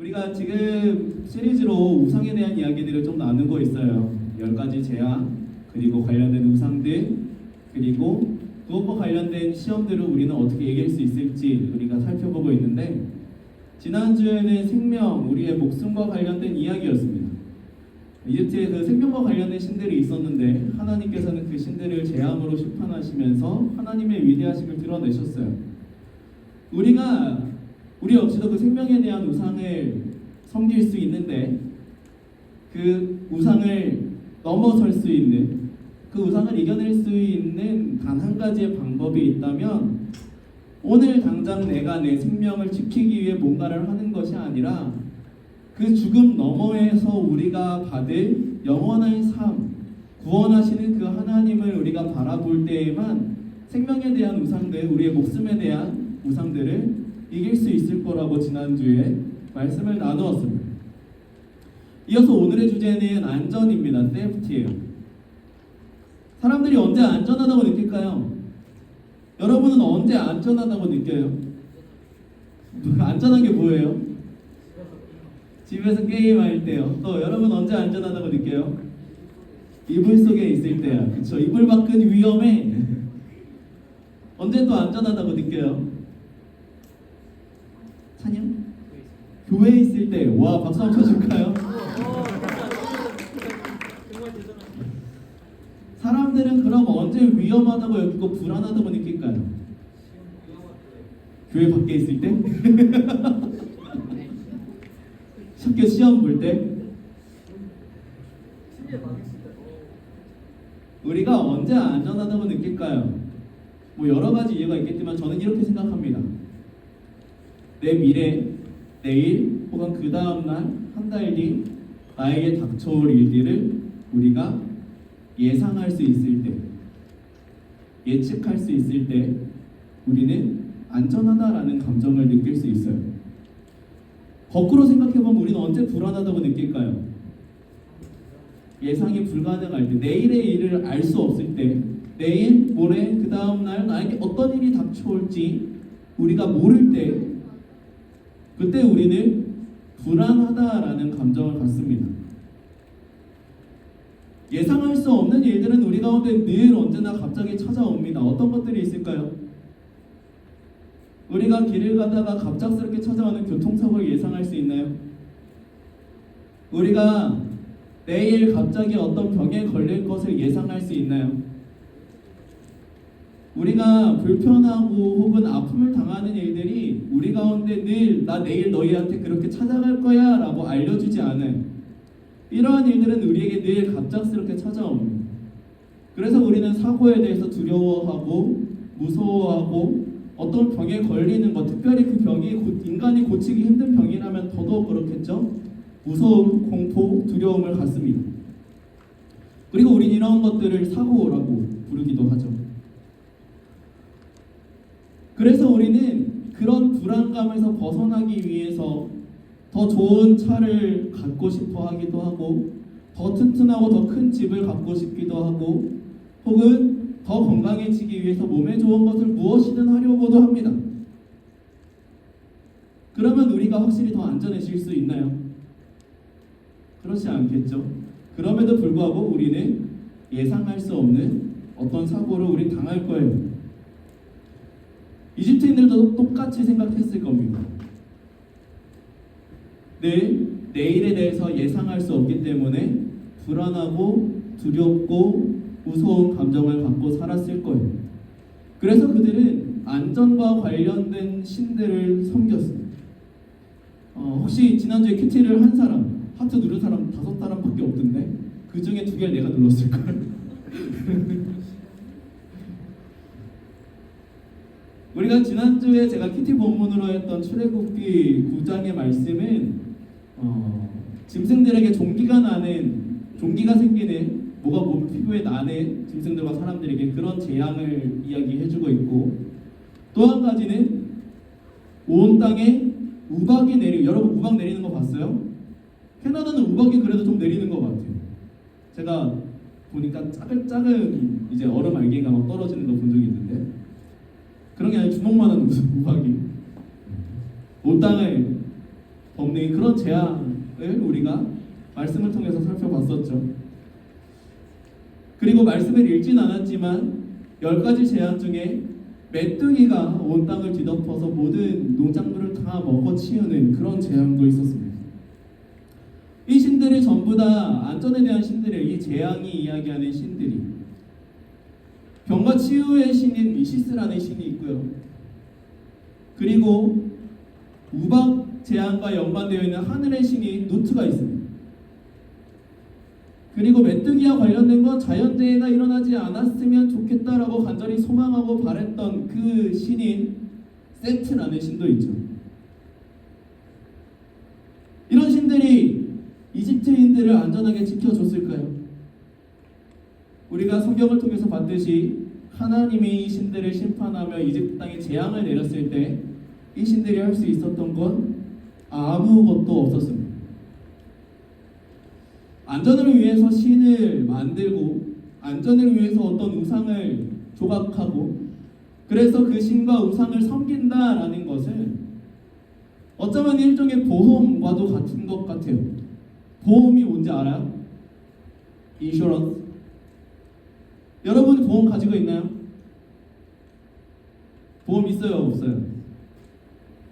우리가 지금 시리즈로 우상에 대한 이야기들을 좀 나누고 있어요. 10가지 재앙, 그리고 관련된 우상들, 그리고 그것과 관련된 시험들을 우리는 어떻게 이길 수 있을지 우리가 살펴보고 있는데, 지난주에는 생명, 우리의 목숨과 관련된 이야기였습니다. 이집트에 그 생명과 관련된 신들이 있었는데 하나님께서는 그 신들을 재앙으로 심판하시면서 하나님의 위대하심을 드러내셨어요. 우리 역시도 그 생명에 대한 우상을 섬길 수 있는데, 그 우상을 넘어설 수 있는, 그 우상을 이겨낼 수 있는 단 한 가지의 방법이 있다면, 오늘 당장 내가 내 생명을 지키기 위해 뭔가를 하는 것이 아니라 그 죽음 너머에서 우리가 받을 영원한 삶, 구원하시는 그 하나님을 우리가 바라볼 때에만 생명에 대한 우상들, 우리의 목숨에 대한 우상들을 이길 수 있을 거라고 지난주에 말씀을 나누었습니다. 이어서 오늘의 주제는 안전입니다. 세이프티예요. 사람들이 언제 안전하다고 느낄까요? 여러분은 언제 안전하다고 느껴요? 안전한 게 뭐예요? 집에서 게임할 때요. 또 여러분 언제 안전하다고 느껴요? 이불 속에 있을 때야. 그쵸? 이불 밖은 위험해. 언제 또 안전하다고 느껴요? 찬영? 교회에 있을 때. 와, 박수 한번 쳐줄까요? 사람들은 그럼 언제 위험하다고 여기고 불안하다고 느낄까요? 교회 밖에 있을 때? 학교 시험 볼 때? 우리가 언제 안전하다고 느낄까요? 뭐 여러 가지 이유가 있겠지만 저는 이렇게 생각합니다. 내 미래, 내일 혹은 그 다음날, 한 달 뒤 나에게 닥쳐올 일들을 우리가 예상할 수 있을 때, 예측할 수 있을 때 우리는 안전하다라는 감정을 느낄 수 있어요. 거꾸로 생각해보면 우리는 언제 불안하다고 느낄까요? 예상이 불가능할 때, 내일의 일을 알 수 없을 때, 내일, 모레, 그 다음날 나에게 어떤 일이 닥쳐올지 우리가 모를 때, 그때 우리는 불안하다라는 감정을 갖습니다. 예상할 수 없는 일들은 우리 가운데 늘 언제나 갑자기 찾아옵니다. 어떤 것들이 있을까요? 우리가 길을 가다가 갑작스럽게 찾아오는 교통사고를 예상할 수 있나요? 우리가 내일 갑자기 어떤 병에 걸릴 것을 예상할 수 있나요? 우리가 불편하고 혹은 아픔을 당하는 일들이 우리 가운데 늘 나 내일 너희한테 그렇게 찾아갈 거야 라고 알려주지 않아요. 이러한 일들은 우리에게 늘 갑작스럽게 찾아옵니다. 그래서 우리는 사고에 대해서 두려워하고 무서워하고 어떤 병에 걸리는 것, 특별히 그 병이 인간이 고치기 힘든 병이라면 더더욱 그렇겠죠. 무서움, 공포, 두려움을 갖습니다. 그리고 우린 이런 것들을 사고라고 부르기도 하죠. 그래서 우리는 그런 불안감에서 벗어나기 위해서 더 좋은 차를 갖고 싶어 하기도 하고, 더 튼튼하고 더 큰 집을 갖고 싶기도 하고, 혹은 더 건강해지기 위해서 몸에 좋은 것을 무엇이든 하려고도 합니다. 그러면 우리가 확실히 더 안전해질 수 있나요? 그렇지 않겠죠. 그럼에도 불구하고 우리는 예상할 수 없는 어떤 사고를 우린 당할 거예요. 이집트인들도 똑같이 생각했을 겁니다. 늘 내일에 대해서 예상할 수 없기 때문에 불안하고 두렵고 무서운 감정을 갖고 살았을 거예요. 그래서 그들은 안전과 관련된 신들을 섬겼습니다. 혹시 지난주에 큐티를 한 사람, 하트 누른 사람 5사람밖에 없던데 그 중에 2개를 내가 눌렀을걸? 우리가 지난주에 제가 큐티 본문으로 했던 출애굽기 9장의 말씀은 짐승들에게 종기가 생기는, 뭐가 몸 피부에 나는 짐승들과 사람들에게 그런 재앙을 이야기해주고 있고, 또 한 가지는 온 땅에 우박이 여러분 우박 내리는 거 봤어요? 캐나다는 우박이 그래도 좀 내리는 것 같아요. 제가 보니까 작은 이제 얼음 알갱이가 막 떨어지는 거 본 적이 있는데, 그런 게 아니라 주먹만한 우박이 온 땅을 없는 그런 재앙을 우리가 말씀을 통해서 살펴봤었죠. 그리고 말씀을 읽진 않았지만 10가지 재앙 중에 메뚜기가 온 땅을 뒤덮어서 모든 농작물을 다 먹어치우는 그런 재앙도 있었습니다. 이 신들이 전부 다 안전에 대한 신들이에요. 이 재앙이 이야기하는 신들이. 병과 치유의 신인 이시스라는 신이 있고요. 그리고 우박 재앙과 연관되어 있는 하늘의 신인 누트가 있습니다. 그리고 메뚜기와 관련된 건 자연재해가 일어나지 않았으면 좋겠다라고 간절히 소망하고 바랬던 그 신인 세트라는 신도 있죠. 이런 신들이 이집트인들을 안전하게 지켜줬을까요? 우리가 성경을 통해서 봤듯이 하나님이 이 신들을 심판하며 이집트 땅에 재앙을 내렸을 때 이 신들이 할 수 있었던 건 아무것도 없었습니다. 안전을 위해서 신을 만들고 안전을 위해서 어떤 우상을 조각하고 그래서 그 신과 우상을 섬긴다라는 것은 어쩌면 일종의 보험과도 같은 것 같아요. 보험이 뭔지 알아요? 인슈런스. 여러분 보험 가지고 있나요? 보험 있어요? 없어요?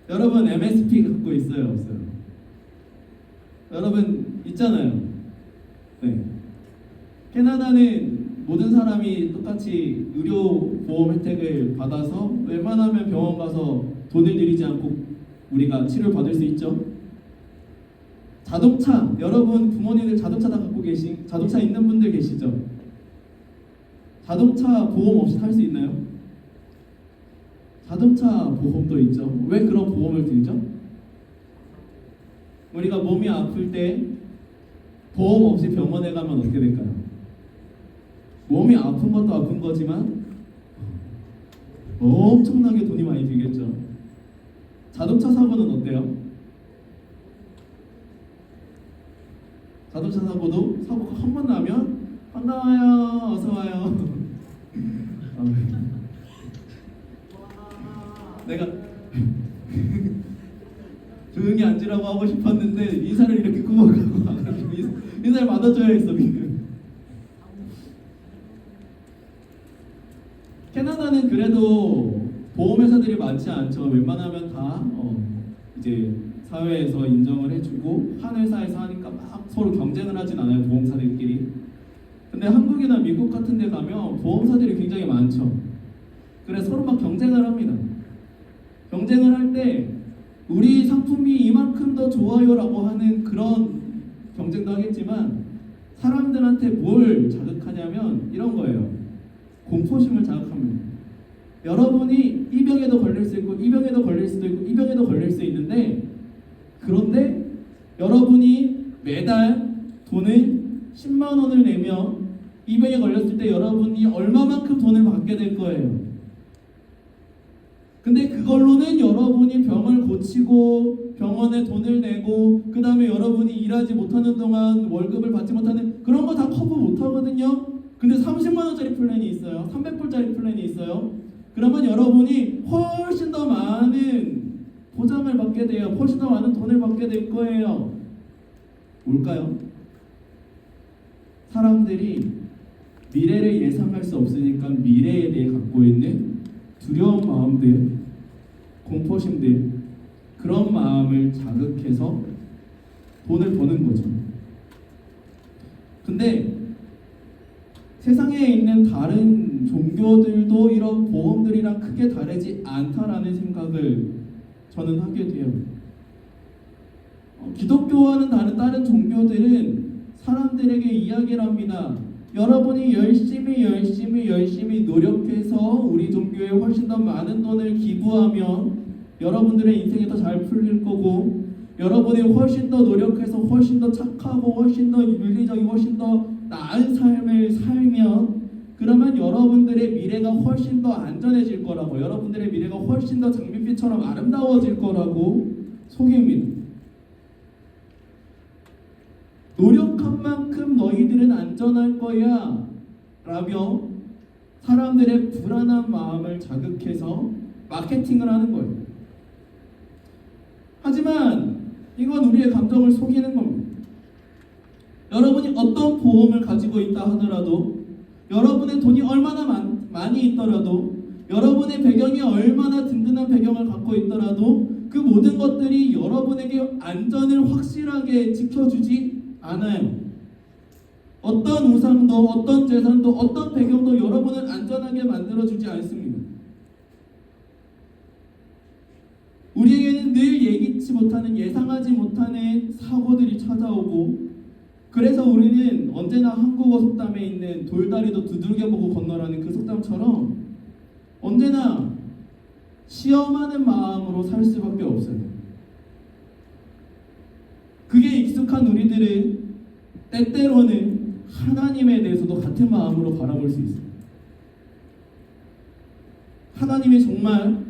여러분 MSP 갖고 있어요? 없어요? 여러분 있잖아요. 네. 캐나다는 모든 사람이 똑같이 의료 보험 혜택을 받아서 웬만하면 병원 가서 돈을 들이지 않고 우리가 치료를 받을 수 있죠. 자동차, 여러분 부모님들 자동차 다 갖고 자동차 있는 분들 계시죠? 자동차 보험 없이 탈 수 있나요? 자동차 보험도 있죠. 왜 그런 보험을 들죠? 우리가 몸이 아플 때 보험 없이 병원에 가면 어떻게 될까요? 몸이 아픈 것도 아픈 거지만 엄청나게 돈이 많이 들겠죠. 자동차 사고는 어때요? 자동차 사고가 한 번 나면 반가워요, 어서 와요. 내가 조용히 앉으라고 하고 싶었는데 인사를 이렇게 꾸벅하고 와가지고 인사를 받아줘야 했어. 캐나다는 그래도 보험회사들이 많지 않죠. 웬만하면 다 이제 사회에서 인정을 해주고 한 회사에서 하니까 막 서로 경쟁을 하진 않아요. 보험사들끼리. 근데 한국이나 미국 같은 데 가면 보험사들이 굉장히 많죠. 그래서 서로 막 경쟁을 합니다. 경쟁을 할 때 우리 상품이 이만큼 더 좋아요라고 하는 그런 경쟁도 하겠지만 사람들한테 뭘 자극하냐면 이런 거예요. 공포심을 자극합니다. 여러분이 이 병에도 걸릴 수 있고 이 병에도 걸릴 수도 있고 이 병에도 걸릴 수 있는데 그런데 여러분이 매달 돈을 10만 원을 내면 이 병에 걸렸을 때 여러분이 얼마만큼 돈을 받게 될 거예요. 근데 그걸로는 여러분이 병을 고치고 병원에 돈을 내고 그 다음에 여러분이 일하지 못하는 동안 월급을 받지 못하는 그런 거 다 커버 못하거든요. 근데 30만 원짜리 플랜이 있어요. 300불짜리 플랜이 있어요. 그러면 여러분이 훨씬 더 많은 보장을 받게 돼요. 훨씬 더 많은 돈을 받게 될 거예요. 뭘까요? 사람들이 미래를 예상할 수 없으니까 미래에 대해 갖고 있는 두려운 마음들, 공포심들, 그런 마음을 자극해서 돈을 버는 거죠. 근데 세상에 있는 다른 종교들도 이런 보험들이랑 크게 다르지 않다라는 생각을 저는 하게 돼요. 기독교와는 다른 종교들은 사람들에게 이야기를 합니다. 여러분이 열심히 노력해서 우리 종교에 훨씬 더 많은 돈을 기부하면 여러분들의 인생이 더 잘 풀릴 거고 여러분이 훨씬 더 노력해서 훨씬 더 착하고 훨씬 더 윤리적이고 훨씬 더 나은 삶을 살면 그러면 여러분들의 미래가 훨씬 더 안전해질 거라고 여러분들의 미래가 훨씬 더 장밋빛처럼 아름다워질 거라고 속입니다. 노력한 만큼 너희들은 안전할 거야 라며 사람들의 불안한 마음을 자극해서 마케팅을 하는 거예요. 하지만 이건 우리의 감정을 속이는 겁니다. 여러분이 어떤 보험을 가지고 있다 하더라도, 여러분의 돈이 얼마나 많이 있더라도, 여러분의 배경이 얼마나 든든한 배경을 갖고 있더라도 그 모든 것들이 여러분에게 안전을 확실하게 지켜주지 않아요. 어떤 우상도, 어떤 재산도, 어떤 배경도 여러분을 안전하게 만들어주지 않습니다. 우리에게는 늘 예기치 못하는, 예상하지 못하는 사고들이 찾아오고, 그래서 우리는 언제나 한국어 속담에 있는 돌다리도 두들겨보고 건너라는 그 속담처럼 언제나 시험하는 마음으로 살 수밖에 없어요. 그게 익숙한 우리들은 때때로는 하나님에 대해서도 같은 마음으로 바라볼 수 있어요. 하나님이 정말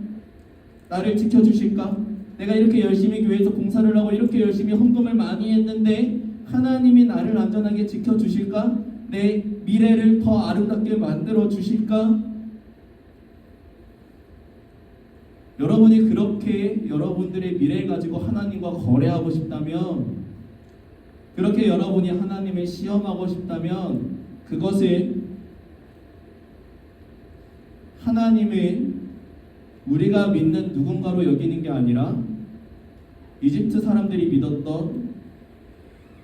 나를 지켜주실까? 내가 이렇게 열심히 교회에서 봉사를 하고 이렇게 열심히 헌금을 많이 했는데 하나님이 나를 안전하게 지켜주실까? 내 미래를 더 아름답게 만들어 주실까? 여러분이 그렇게 여러분들의 미래를 가지고 하나님과 거래하고 싶다면, 그렇게 여러분이 하나님을 시험하고 싶다면, 그것은 하나님을 우리가 믿는 누군가로 여기는 게 아니라 이집트 사람들이 믿었던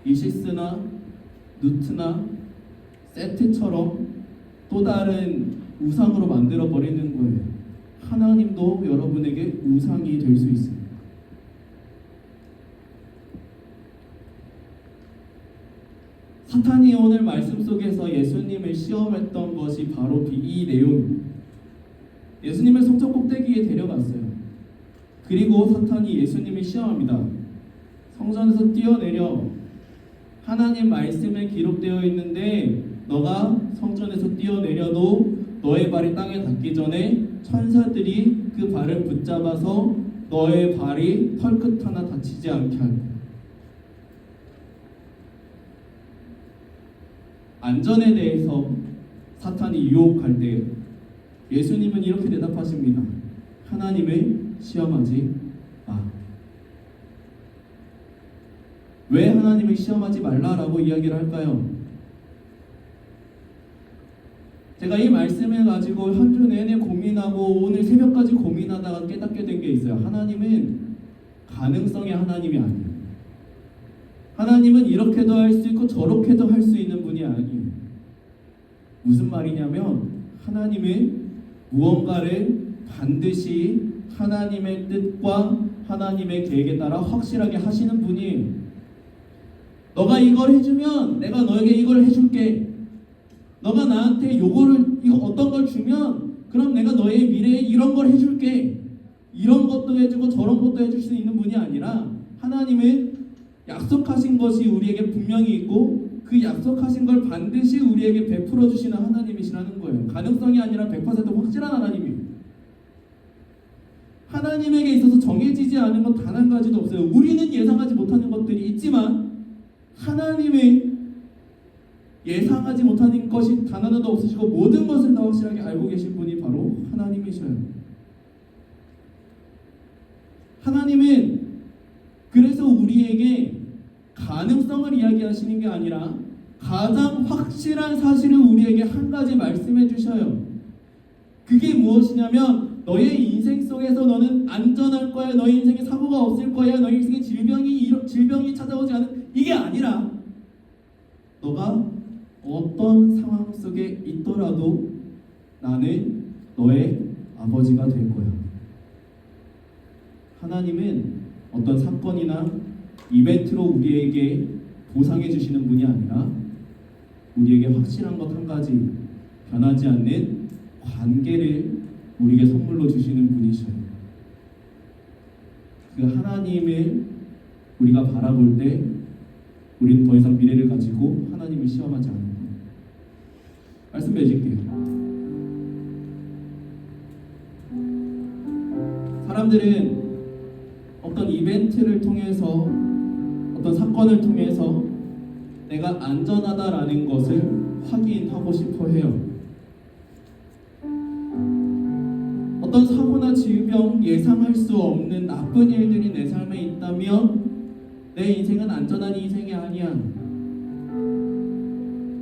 이시스나 누트나 세트처럼 또 다른 우상으로 만들어 버리는 거예요. 하나님도 여러분에게 우상이 될 수 있습니다. 사탄이 오늘 말씀 속에서 예수님을 시험했던 것이 바로 이 내용입니다. 예수님을 성전 꼭대기에 데려갔어요. 그리고 사탄이 예수님을 시험합니다. 성전에서 뛰어내려, 하나님 말씀에 기록되어 있는데 너가 성전에서 뛰어내려도 너의 발이 땅에 닿기 전에 천사들이 그 발을 붙잡아서 너의 발이 털끝 하나 다치지 않게 할 거야. 안전에 대해서 사탄이 유혹할 때 예수님은 이렇게 대답하십니다. 하나님을 시험하지 마. 왜 하나님을 시험하지 말라라고 이야기를 할까요? 제가 이 말씀을 가지고 한 주 내내 고민하고 오늘 새벽까지 고민하다가 깨닫게 된 게 있어요. 하나님은 가능성의 하나님이 아니에요. 하나님은 이렇게도 할 수 있고 저렇게도 할 수 있는 분이 아니에요. 무슨 말이냐면 하나님은 무언가를 반드시 하나님의 뜻과 하나님의 계획에 따라 확실하게 하시는 분이에요. 너가 이걸 해주면 내가 너에게 이걸 해줄게. 너가 나한테 이거 어떤 걸 주면 그럼 내가 너의 미래에 이런 걸 해줄게. 이런 것도 해주고 저런 것도 해줄 수 있는 분이 아니라 하나님은 약속하신 것이 우리에게 분명히 있고 그 약속하신 걸 반드시 우리에게 베풀어 주시는 하나님이시라는 거예요. 가능성이 아니라 100% 확실한 하나님이에요. 하나님에게 있어서 정해지지 않은 것 단 한 가지도 없어요. 우리는 예상하지 못하는 것들이 있지만 하나님의 예상하지 못하는 것이 단 하나도 없으시고 모든 것을 다 확실하게 알고 계신 분이 바로 하나님이셔요. 하나님은 그래서 우리에게 가능성을 이야기하시는 게 아니라 가장 확실한 사실을 우리에게 한 가지 말씀해 주셔요. 그게 무엇이냐면 너의 인생 속에서 너는 안전할 거야. 너의 인생에 사고가 없을 거야. 너의 인생에 질병이 찾아오지 않은, 이게 아니라 너가 어떤 상황 속에 있더라도 나는 너의 아버지가 될 거야. 하나님은 어떤 사건이나 이벤트로 우리에게 보상해 주시는 분이 아니라 우리에게 확실한 것 한 가지, 변하지 않는 관계를 우리에게 선물로 주시는 분이셔요. 그 하나님을 우리가 바라볼 때 우리는 더 이상 미래를 가지고 하나님을 시험하지 않는 거예요. 말씀 맺을게요. 사람들은 어떤 이벤트를 통해서, 어떤 사건을 통해서 내가 안전하다라는 것을 확인하고 싶어 해요. 어떤 사고나 질병, 예상할 수 없는 나쁜 일들이 내 삶에 있다면 내 인생은 안전한 인생이 아니야.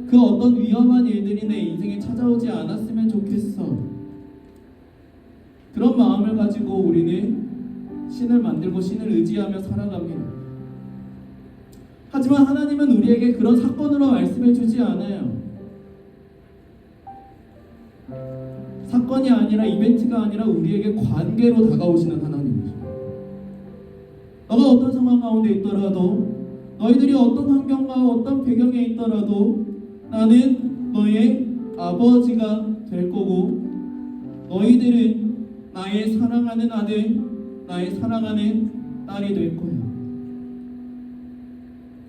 그 어떤 위험한 일들이 내 인생에 찾아오지 않았으면 좋겠어. 그런 마음을 가지고 우리는 신을 만들고 신을 의지하며 살아갑니다. 하지만 하나님은 우리에게 그런 사건으로 말씀해 주지 않아요. 사건이 아니라 이벤트가 아니라 우리에게 관계로 다가오시는 하나님이죠. 너가 어떤 상황 가운데 있더라도, 너희들이 어떤 환경과 어떤 배경에 있더라도 나는 너의 아버지가 될 거고, 너희들은 나의 사랑하는 아들, 나의 사랑하는 딸이 될 거야.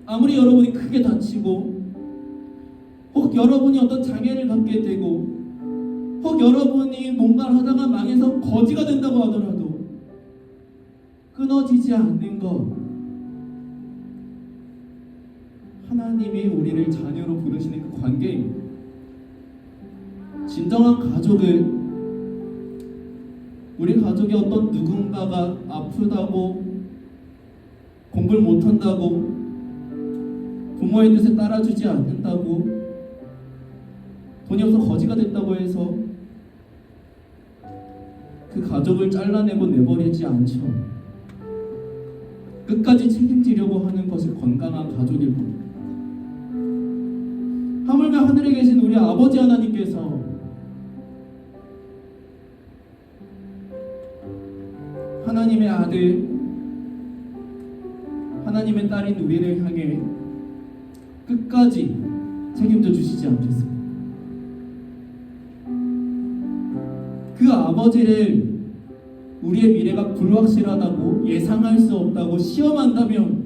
아무리 여러분이 크게 다치고, 혹 여러분이 어떤 장애를 갖게 되고, 혹 여러분이 뭔가를 하다가 망해서 거지가 된다고 하더라도 끊어지지 않는 것, 하나님이 우리를 자녀로 부르시는 그 관계입니다. 진정한 가족은 우리 가족의 어떤 누군가가 아프다고, 공부를 못한다고, 부모의 뜻에 따라주지 않는다고, 돈이 없어 거지가 됐다고 해서 그 가족을 잘라내고 내버리지 않죠. 끝까지 책임지려고 하는 것이 건강한 가족일 겁니다. 하물며 하늘에 계신 우리 아버지 하나님께서 하나님의 아들, 하나님의 딸인 우리를 향해 끝까지 책임져 주시지 않겠습니까? 그 아버지를 우리의 미래가 불확실하다고, 예상할 수 없다고 시험한다면,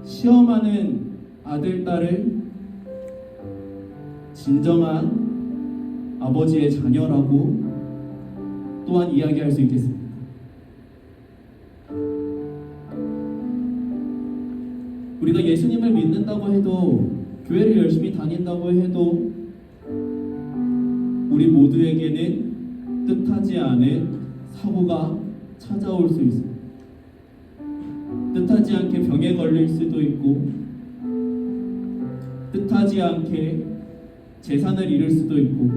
시험하는 아들, 딸을 진정한 아버지의 자녀라고 또한 이야기할 수 있겠습니다. 우리가 예수님을 믿는다고 해도, 교회를 열심히 다닌다고 해도 우리 모두에게는 뜻하지 않은 사고가 찾아올 수 있습니다. 뜻하지 않게 병에 걸릴 수도 있고, 뜻하지 않게 재산을 잃을 수도 있고,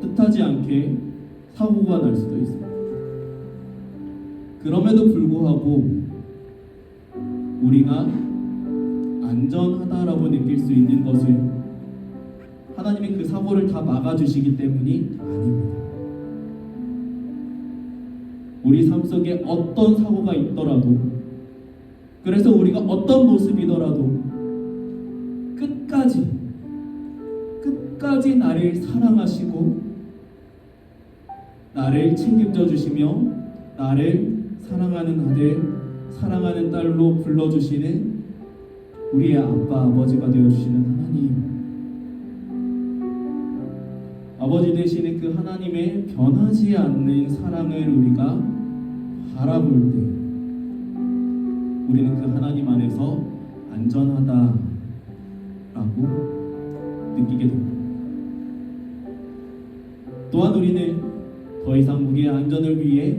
뜻하지 않게 사고가 날 수도 있습니다. 그럼에도 불구하고 우리가 안전하다라고 느낄 수 있는 것은 하나님이 그 사고를 다 막아주시기 때문이 아닙니다. 우리 삶 속에 어떤 사고가 있더라도, 그래서 우리가 어떤 모습이더라도 끝까지 나를 사랑하시고 나를 책임져 주시며 나를 사랑하는 아들, 사랑하는 딸로 불러주시는 우리의 아빠, 아버지가 되어주시는 하나님, 아버지 되시는 그 하나님의 변하지 않는 사랑을 우리가 바라볼 때 우리는 그 하나님 안에서 안전하다라고 느끼게 됩니다. 또한 우리는 더 이상 우리의 안전을 위해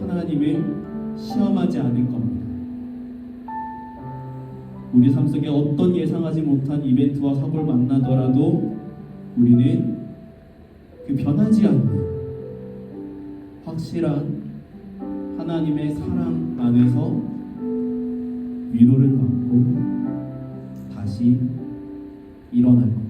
하나님을 시험하지 않을 겁니다. 우리 삶 속에 어떤 예상하지 못한 이벤트와 사고를 만나더라도 우리는 그 변하지 않는 확실한 하나님의 사랑 안에서 위로를 받고 다시 일어날 겁니다.